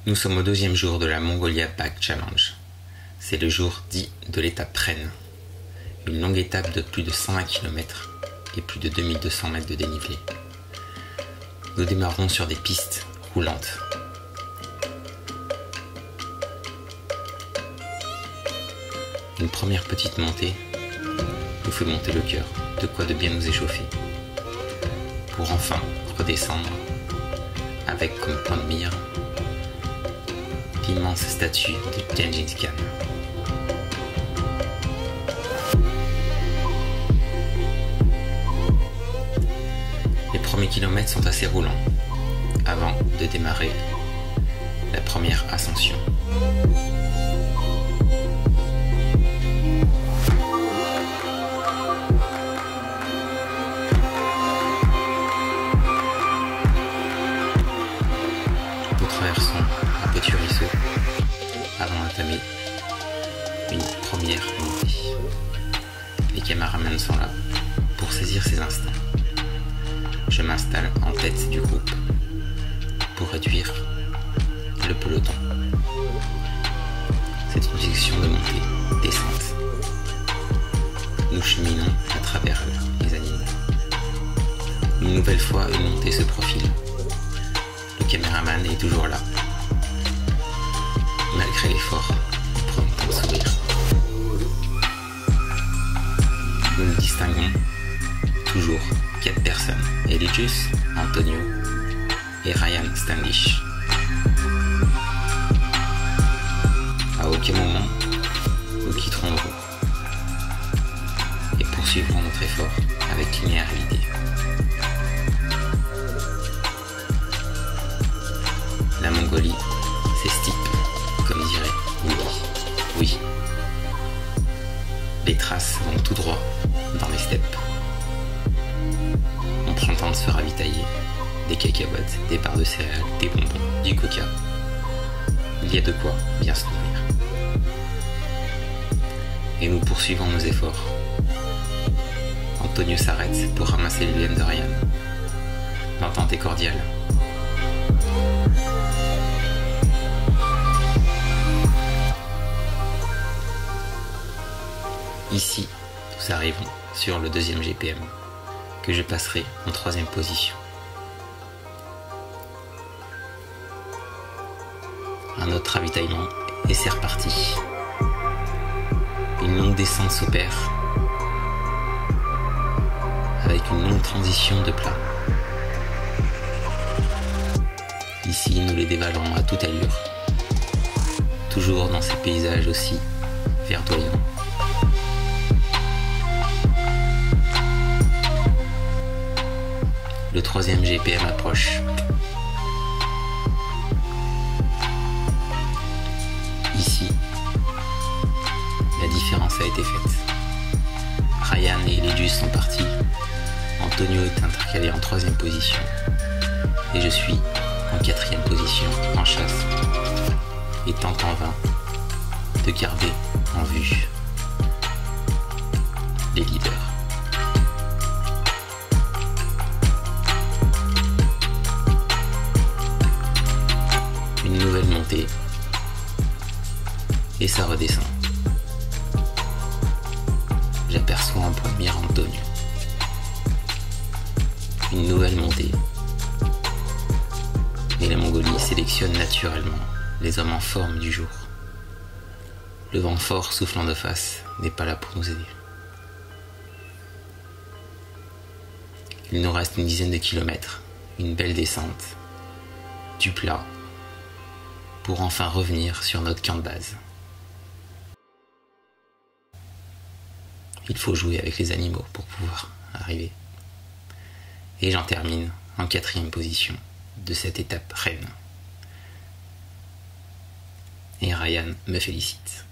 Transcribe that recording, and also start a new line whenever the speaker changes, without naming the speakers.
Nous sommes au 2e jour de la Mongolia Back Challenge. C'est le jour dit de l'étape Rennes. Une longue étape de plus de 120 km et plus de 2200 mètres de dénivelé. Nous démarrons sur des pistes roulantes. Une première petite montée nous fait monter le cœur, de quoi de bien nous échauffer. Pour enfin redescendre avec comme point de mire l'immense statue de Gengis Khan. Les premiers kilomètres sont assez roulants avant de démarrer la première ascension. Nous traversons un petit ruisseau avant d'entamer une première montée. Les caméramans sont là pour saisir ces instants. Je m'installe en tête du groupe pour réduire le peloton. C'est une section de montée descente. Nous cheminons à travers les animaux. Une nouvelle fois, une montée se profile. Le caméraman est toujours là. Malgré l'effort, il prend le temps de sourire. Nous nous distinguons toujours 4 personnes. Eligius, Antonio et Ryan Standish. À aucun moment, nous quitterons le groupe et poursuivrons notre effort avec linéarité. La Mongolie, c'est steep, comme dirait Woody. Oui. Les traces vont tout droit dans les steppes. On prend le temps de se ravitailler. Des cacahuètes, des barres de céréales, des bonbons, du coca. Il y a de quoi bien se nourrir. Et nous poursuivons nos efforts. Antonio s'arrête pour ramasser les lianes de Ryan. L'entente est cordiale. Ici, nous arrivons sur le 2e GPM, que je passerai en 3e position. Un autre ravitaillement et c'est reparti. Une longue descente s'opère avec une longue transition de plat. Ici, nous les dévalerons à toute allure, toujours dans ces paysages aussi verdoyants. Le 3e GPM approche. Ici, la différence a été faite. Ryan et Eligius sont partis. Antonio est intercalé en 3e position. Et je suis en 4e position en chasse. Et tente en vain de garder en vue les leaders. Une nouvelle montée et ça redescend. J'aperçois en point de mire Antonio. Une nouvelle montée et la Mongolie sélectionne naturellement les hommes en forme du jour. Le vent fort soufflant de face n'est pas là pour nous aider. Il nous reste une dizaine de kilomètres, une belle descente, du plat, pour enfin revenir sur notre camp de base. Il faut jouer avec les animaux pour pouvoir arriver. Et j'en termine en 4e position de cette étape Rennes. Et Ryan me félicite.